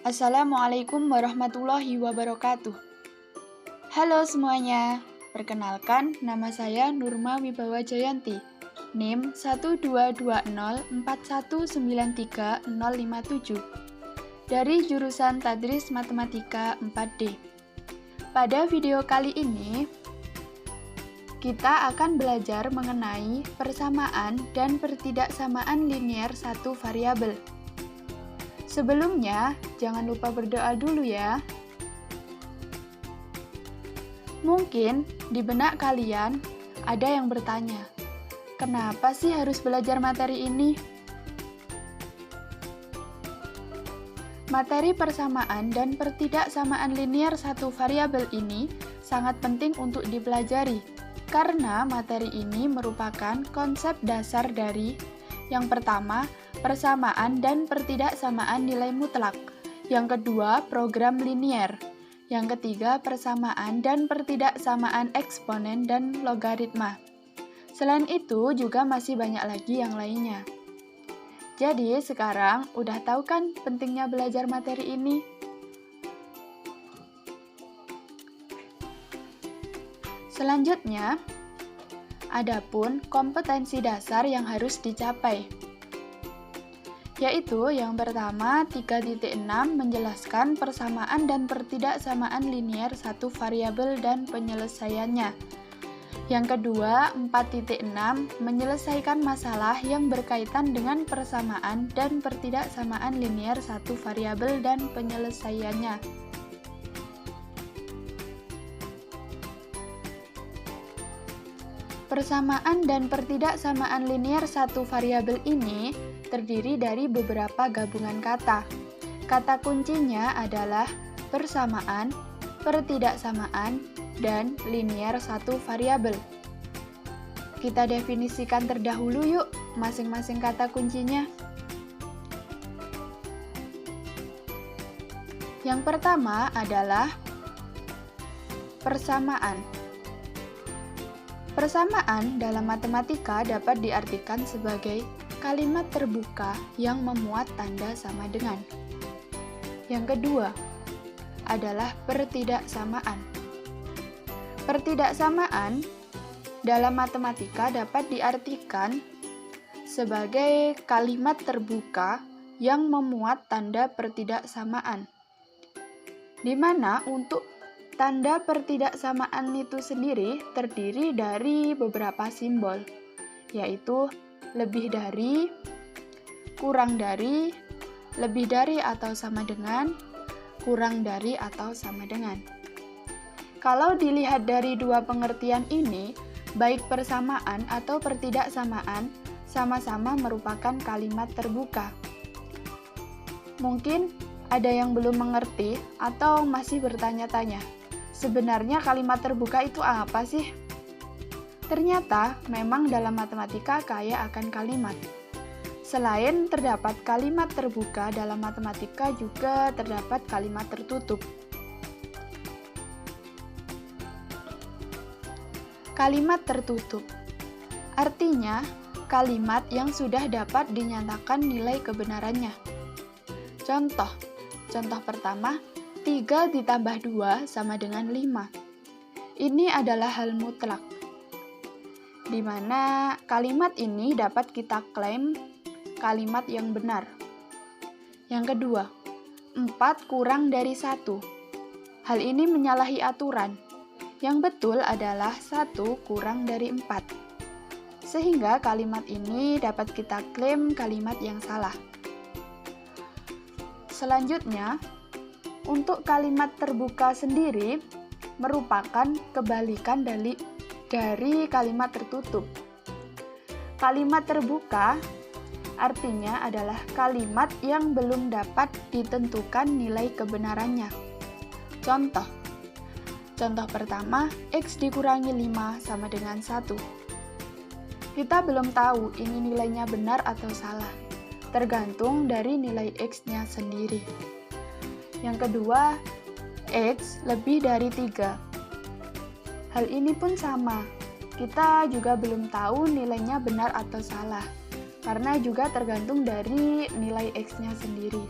Assalamualaikum warahmatullahi wabarakatuh. Halo semuanya, perkenalkan nama saya Nurma Wibawa Jayanti, NIM 12024193057 dari jurusan Tadris Matematika 4D. Pada video kali ini, kita akan belajar mengenai persamaan dan pertidaksamaan linier satu variabel. Sebelumnya, jangan lupa berdoa dulu ya. Mungkin di benak kalian ada yang bertanya, kenapa sih harus belajar materi ini? Materi persamaan dan pertidaksamaan linier satu variabel ini sangat penting untuk dipelajari, karena materi ini merupakan konsep dasar dari yang pertama, persamaan dan pertidaksamaan nilai mutlak. Yang kedua, program linier. Yang ketiga, persamaan dan pertidaksamaan eksponen dan logaritma. Selain itu, juga masih banyak lagi yang lainnya. Jadi, sekarang udah tahu kan pentingnya belajar materi ini? Selanjutnya, adapun kompetensi dasar yang harus dicapai, yaitu yang pertama 3.6 menjelaskan persamaan dan pertidaksamaan linier satu variabel dan penyelesaiannya. Yang kedua 4.6 menyelesaikan masalah yang berkaitan dengan persamaan dan pertidaksamaan linier satu variabel dan penyelesaiannya. Persamaan dan pertidaksamaan linier satu variabel ini terdiri dari beberapa gabungan kata. Kata kuncinya adalah persamaan, pertidaksamaan, dan linier satu variabel. Kita definisikan terdahulu yuk masing-masing kata kuncinya. Yang pertama adalah persamaan. Persamaan dalam matematika dapat diartikan sebagai kalimat terbuka yang memuat tanda sama dengan. Yang kedua adalah pertidaksamaan. Pertidaksamaan dalam matematika dapat diartikan sebagai kalimat terbuka yang memuat tanda pertidaksamaan, di mana untuk tanda pertidaksamaan itu sendiri terdiri dari beberapa simbol, yaitu lebih dari, kurang dari, lebih dari atau sama dengan, kurang dari atau sama dengan. Kalau dilihat dari dua pengertian ini, baik persamaan atau pertidaksamaan sama-sama merupakan kalimat terbuka. Mungkin ada yang belum mengerti atau masih bertanya-tanya, sebenarnya kalimat terbuka itu apa sih? Ternyata memang dalam matematika kaya akan kalimat. Selain terdapat kalimat terbuka, dalam matematika juga terdapat kalimat tertutup. Kalimat tertutup artinya kalimat yang sudah dapat dinyatakan nilai kebenarannya. Contoh pertama, 3 ditambah 2 sama dengan 5. Ini adalah hal mutlak, di mana kalimat ini dapat kita klaim kalimat yang benar. Yang kedua, 4 kurang dari 1. Hal ini menyalahi aturan. Yang betul adalah 1 kurang dari 4. Sehingga kalimat ini dapat kita klaim kalimat yang salah. Selanjutnya, untuk kalimat terbuka sendiri merupakan kebalikan dari kalimat tertutup. Kalimat terbuka artinya adalah kalimat yang belum dapat ditentukan nilai kebenarannya. Contoh pertama, X dikurangi 5 sama dengan 1. Kita belum tahu ini nilainya benar atau salah, tergantung dari nilai X-nya sendiri. Yang kedua, X lebih dari 3. Hal ini pun sama, kita juga belum tahu nilainya benar atau salah, karena juga tergantung dari nilai X-nya sendiri.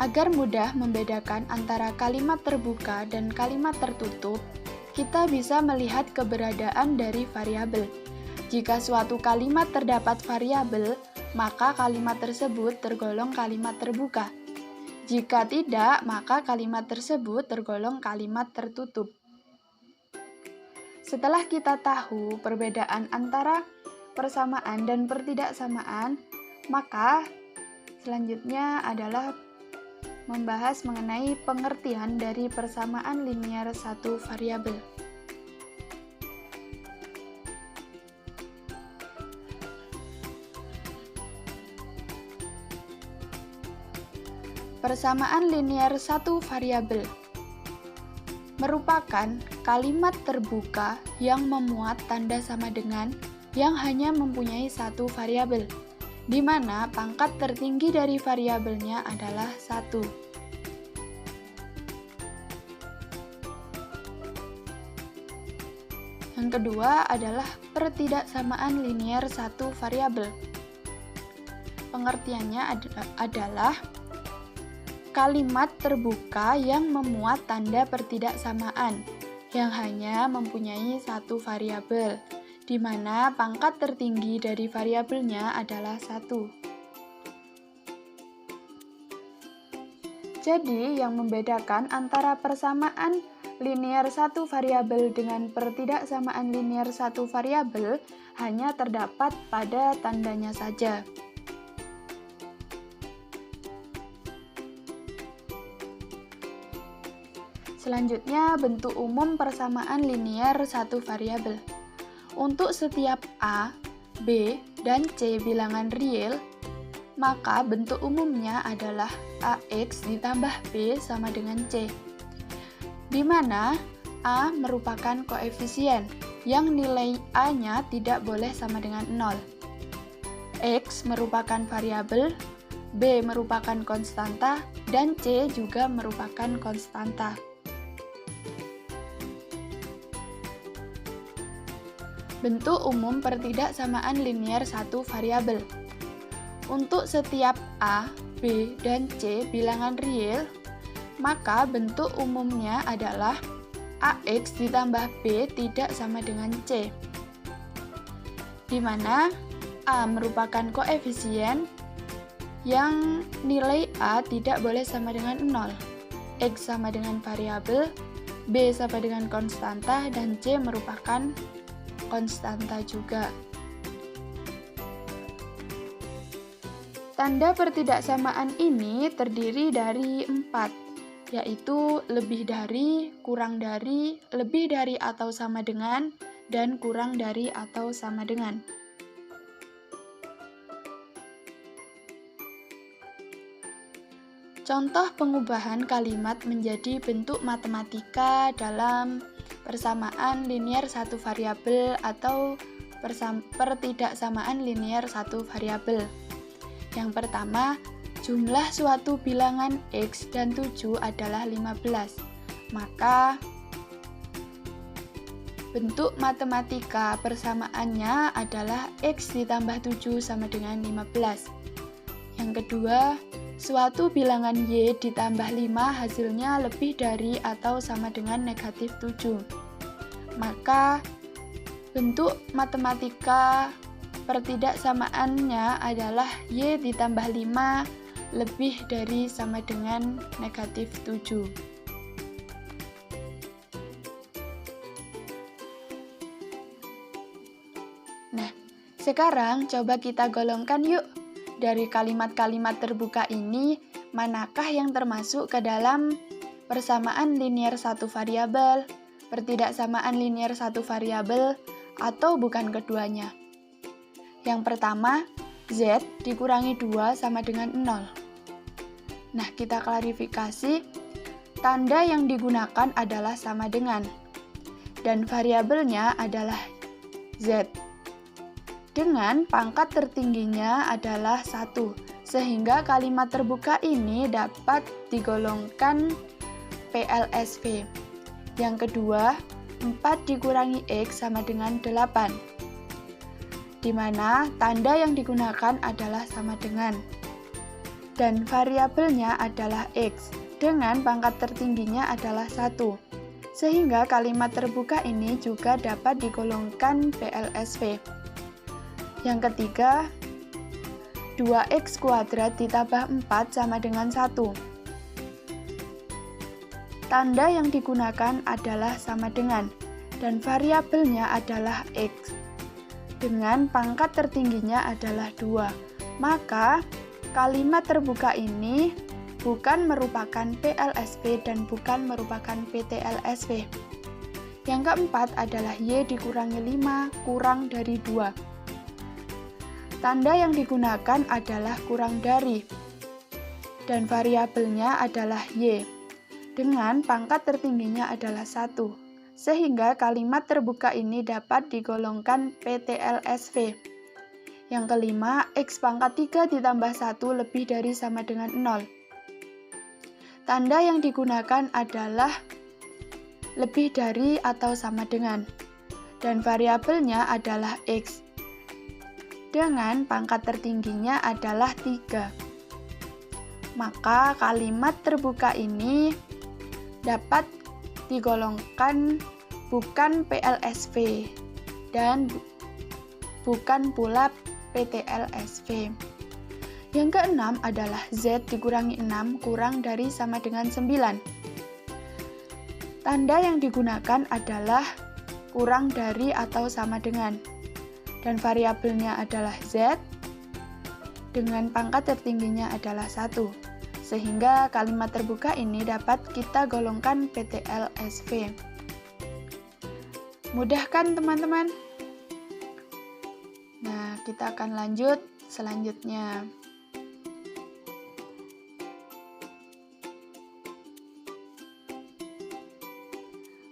Agar mudah membedakan antara kalimat terbuka dan kalimat tertutup, kita bisa melihat keberadaan dari variabel. Jika suatu kalimat terdapat variabel, maka kalimat tersebut tergolong kalimat terbuka. Jika tidak, maka kalimat tersebut tergolong kalimat tertutup. Setelah kita tahu perbedaan antara persamaan dan pertidaksamaan, maka selanjutnya adalah membahas mengenai pengertian dari persamaan linier satu variabel. Persamaan linier satu variabel merupakan kalimat terbuka yang memuat tanda sama dengan yang hanya mempunyai satu variabel, di mana pangkat tertinggi dari variabelnya adalah 1. Yang kedua adalah pertidaksamaan linier satu variabel. Pengertiannya adalah kalimat terbuka yang memuat tanda pertidaksamaan yang hanya mempunyai satu variabel, di mana pangkat tertinggi dari variabelnya adalah 1. Jadi, yang membedakan antara persamaan linier satu variabel dengan pertidaksamaan linier satu variabel hanya terdapat pada tandanya saja. Selanjutnya, bentuk umum persamaan linier satu variabel. Untuk setiap A, B, dan C bilangan real, maka bentuk umumnya adalah AX ditambah B sama dengan C, di mana A merupakan koefisien yang nilai A-nya tidak boleh sama dengan 0. X merupakan variabel, B merupakan konstanta, dan C juga merupakan konstanta. Bentuk umum pertidaksamaan linier satu variabel. Untuk setiap A, B, dan C bilangan real, maka bentuk umumnya adalah AX ditambah B tidak sama dengan C, di mana A merupakan koefisien yang nilai A tidak boleh sama dengan 0, X sama dengan variabel, B sama dengan konstanta, dan C merupakan konstanta juga. Tanda pertidaksamaan ini terdiri dari 4, yaitu lebih dari, kurang dari, lebih dari atau sama dengan, dan kurang dari atau sama dengan. Contoh pengubahan kalimat menjadi bentuk matematika dalam persamaan linier satu variabel atau pertidaksamaan linier satu variabel. Yang pertama, jumlah suatu bilangan X dan 7 adalah 15. Maka bentuk matematika persamaannya adalah X ditambah 7 sama dengan 15. Yang kedua, suatu bilangan Y ditambah 5 hasilnya lebih dari atau sama dengan negatif 7. Maka bentuk matematika pertidaksamaannya adalah Y ditambah 5 lebih dari sama dengan negatif 7. Nah, sekarang coba kita golongkan yuk. Dari kalimat-kalimat terbuka ini, manakah yang termasuk ke dalam persamaan linier satu variabel, pertidaksamaan linier satu variabel, atau bukan keduanya? Yang pertama, Z dikurangi 2 sama dengan 0. Nah, kita klarifikasi, tanda yang digunakan adalah sama dengan, dan variabelnya adalah Z. Dengan pangkat tertingginya adalah 1, sehingga kalimat terbuka ini dapat digolongkan PLSV. Yang kedua, 4 dikurangi X sama dengan 8, di mana tanda yang digunakan adalah sama dengan. dan variabelnya adalah X, dengan pangkat tertingginya adalah 1. Sehingga kalimat terbuka ini juga dapat digolongkan PLSV. Yang ketiga, 2x kuadrat ditambah 4 sama dengan 1. Tanda yang digunakan adalah sama dengan, dan variabelnya adalah X, dengan pangkat tertingginya adalah 2. Maka, kalimat terbuka ini bukan merupakan PLSV dan bukan merupakan PTLSV. Yang keempat adalah Y dikurangi 5 kurang dari 2. Tanda yang digunakan adalah kurang dari, dan variabelnya adalah Y, dengan pangkat tertingginya adalah 1. Sehingga kalimat terbuka ini dapat digolongkan PTLSV. Yang kelima, X pangkat 3 ditambah 1 lebih dari sama dengan 0. Tanda yang digunakan adalah lebih dari atau sama dengan, dan variabelnya adalah X, dengan pangkat tertingginya adalah 3. Maka kalimat terbuka ini dapat digolongkan bukan PLSV dan bukan pula PTLSV. Yang keenam adalah Z dikurangi 6 kurang dari sama dengan 9. Tanda yang digunakan adalah kurang dari atau sama dengan, dan variabelnya adalah Z, dengan pangkat tertingginya adalah 1. Sehingga kalimat terbuka ini dapat kita golongkan PTLSV. Mudah kan teman-teman? Nah, kita akan lanjut selanjutnya.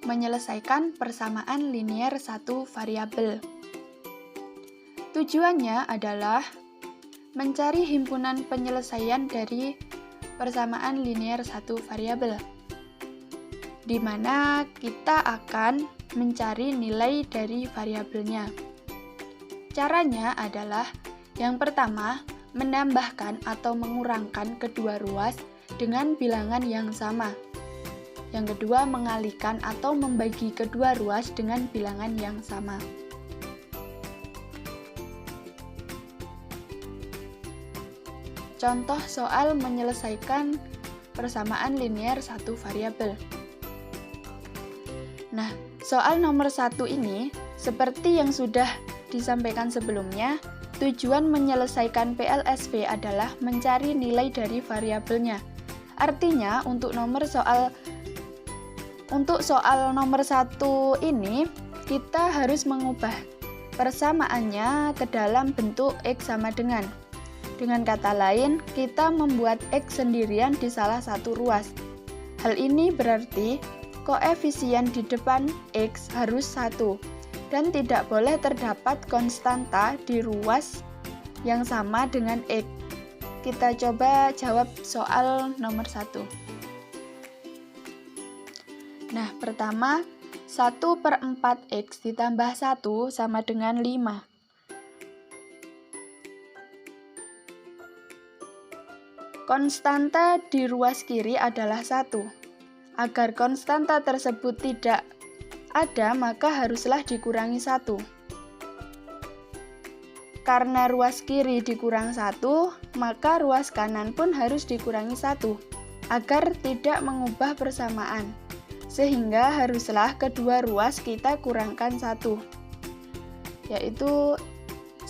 Menyelesaikan persamaan linier satu variabel. Tujuannya adalah mencari himpunan penyelesaian dari persamaan linier satu variabel, di mana kita akan mencari nilai dari variabelnya. Caranya adalah yang pertama, menambahkan atau mengurangkan kedua ruas dengan bilangan yang sama. Yang kedua, mengalihkan atau membagi kedua ruas dengan bilangan yang sama. Contoh soal menyelesaikan persamaan linier satu variabel. Nah, soal nomor 1 ini, seperti yang sudah disampaikan sebelumnya, tujuan menyelesaikan PLSV adalah mencari nilai dari variabelnya. Artinya, untuk soal nomor 1 ini, kita harus mengubah persamaannya ke dalam bentuk X sama dengan. Dengan kata lain, kita membuat X sendirian di salah satu ruas. Hal ini berarti koefisien di depan X harus 1, dan tidak boleh terdapat konstanta di ruas yang sama dengan X. Kita coba jawab soal nomor 1. Nah, pertama, 1/4 X ditambah 1 sama dengan 5. Konstanta di ruas kiri adalah 1. Agar konstanta tersebut tidak ada, maka haruslah dikurangi 1. Karena ruas kiri dikurang 1, maka ruas kanan pun harus dikurangi 1, agar tidak mengubah persamaan. Sehingga haruslah kedua ruas kita kurangkan 1, yaitu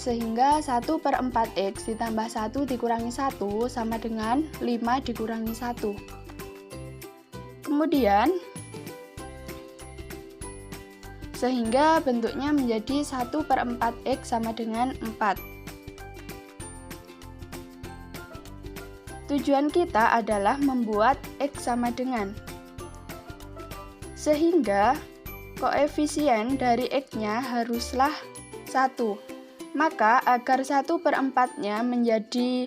sehingga 1/4 X ditambah 1 dikurangi 1 sama dengan 5 dikurangi 1. Kemudian, sehingga bentuknya menjadi 1/4 X sama dengan 4. Tujuan kita adalah membuat X sama dengan, sehingga koefisien dari X-nya haruslah 1. Maka agar 1/4-nya menjadi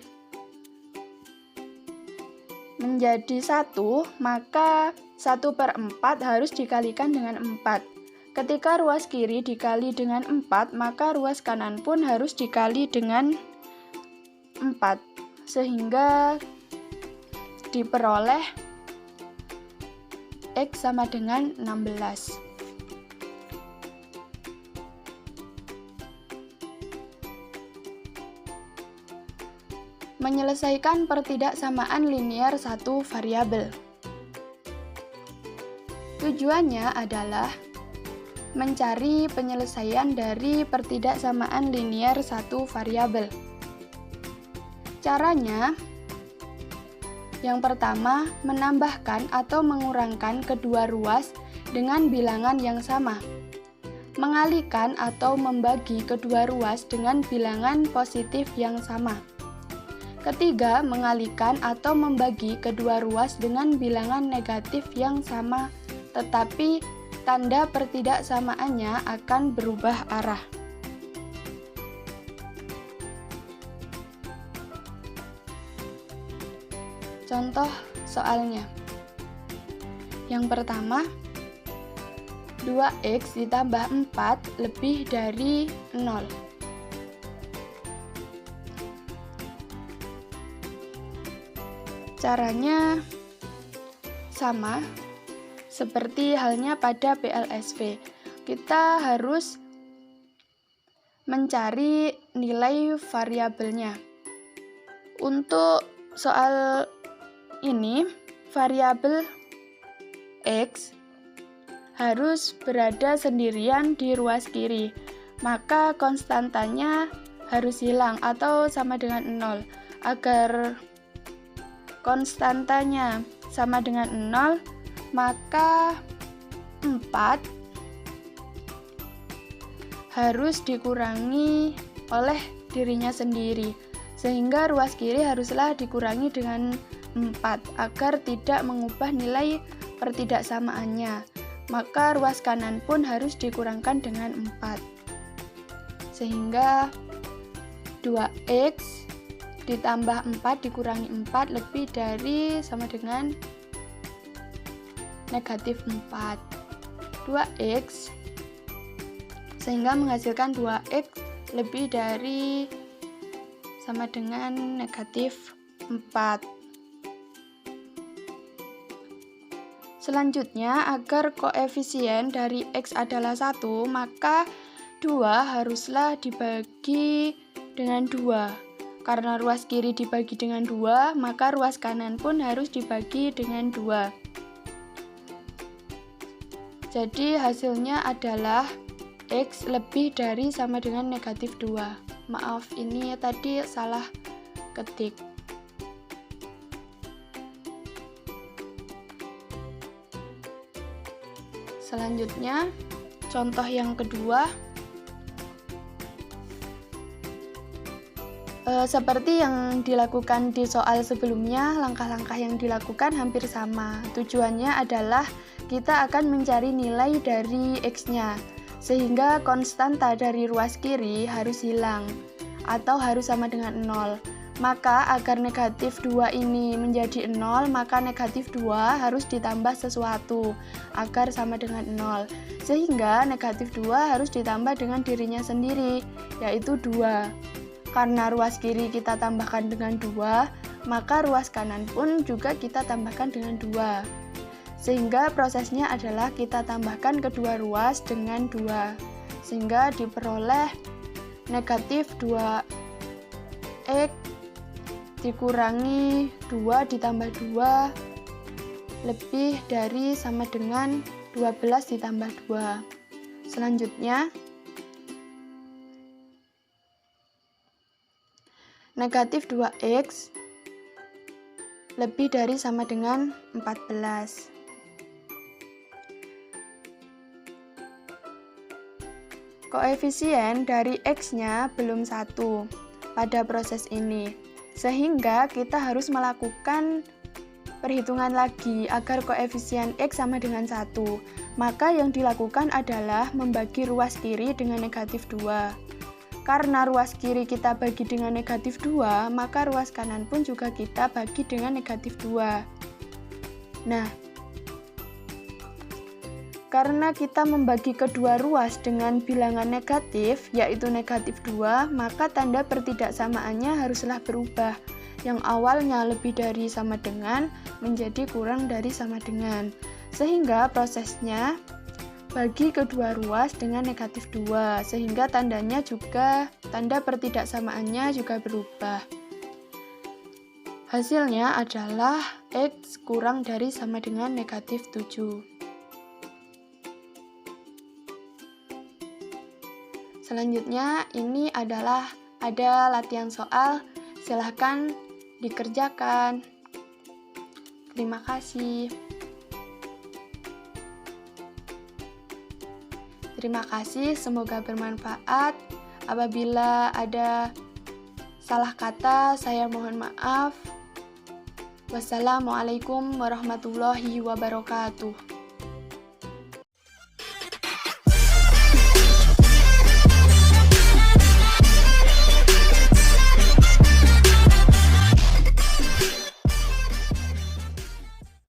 1, maka 1/4 harus dikalikan dengan 4. Ketika ruas kiri dikali dengan 4, maka ruas kanan pun harus dikali dengan 4. Sehingga diperoleh X sama dengan 16. Menyelesaikan pertidaksamaan linier satu variabel. Tujuannya adalah mencari penyelesaian dari pertidaksamaan linier satu variabel. Caranya, yang pertama, menambahkan atau mengurangkan kedua ruas dengan bilangan yang sama. Mengalihkan atau membagi kedua ruas dengan bilangan positif yang sama. Ketiga, mengalihkan atau membagi kedua ruas dengan bilangan negatif yang sama, tetapi tanda pertidaksamaannya akan berubah arah. Contoh soalnya. Yang pertama, 2x ditambah 4 lebih dari 0. Caranya sama seperti halnya pada PLSV. Kita harus mencari nilai variabelnya. Untuk soal ini, variabel X harus berada sendirian di ruas kiri, maka konstantanya harus hilang atau sama dengan 0. Agar konstantanya sama dengan 0, maka 4 harus dikurangi oleh dirinya sendiri, sehingga ruas kiri haruslah dikurangi dengan 4 agar tidak mengubah nilai pertidaksamaannya. Maka ruas kanan pun harus dikurangkan dengan 4, sehingga 2x ditambah 4 dikurangi 4 lebih dari sama dengan negatif 4. 2x sehingga menghasilkan 2x lebih dari sama dengan negatif 4. Selanjutnya, agar koefisien dari x adalah 1, maka 2 haruslah dibagi dengan 2. Karena ruas kiri dibagi dengan 2, maka ruas kanan pun harus dibagi dengan 2. Jadi hasilnya adalah X lebih dari sama dengan negatif 2. Maaf, ini tadi salah ketik. Selanjutnya, contoh yang kedua. Seperti yang dilakukan di soal sebelumnya, langkah-langkah yang dilakukan hampir sama. Tujuannya adalah kita akan mencari nilai dari X-nya, sehingga konstanta dari ruas kiri harus hilang, atau harus sama dengan 0. Maka agar negatif 2 ini menjadi 0, maka negatif 2 harus ditambah sesuatu, agar sama dengan 0. Sehingga negatif 2 harus ditambah dengan dirinya sendiri, yaitu 2. Karena ruas kiri kita tambahkan dengan 2, maka ruas kanan pun juga kita tambahkan dengan 2. Sehingga prosesnya adalah kita tambahkan kedua ruas dengan 2. Sehingga diperoleh negatif 2x dikurangi 2 ditambah 2 lebih dari sama dengan 12 ditambah 2. Selanjutnya, negatif 2x lebih dari sama dengan 14. Koefisien dari x-nya belum 1 pada proses ini, sehingga kita harus melakukan perhitungan lagi agar koefisien x sama dengan 1. Maka yang dilakukan adalah membagi ruas kiri dengan negatif 2. Karena ruas kiri kita bagi dengan negatif 2, maka ruas kanan pun juga kita bagi dengan negatif 2. Nah, karena kita membagi kedua ruas dengan bilangan negatif, yaitu negatif 2, maka tanda pertidaksamaannya haruslah berubah, yang awalnya lebih dari sama dengan menjadi kurang dari sama dengan. Sehingga prosesnya bagi kedua ruas dengan negatif 2, sehingga tanda pertidaksamaannya juga berubah. Hasilnya adalah X kurang dari sama dengan negatif 7. Selanjutnya, ini adalah ada latihan soal, silahkan dikerjakan. Terima kasih. Terima kasih, semoga bermanfaat. Apabila ada salah kata, saya mohon maaf. Wassalamualaikum warahmatullahi wabarakatuh.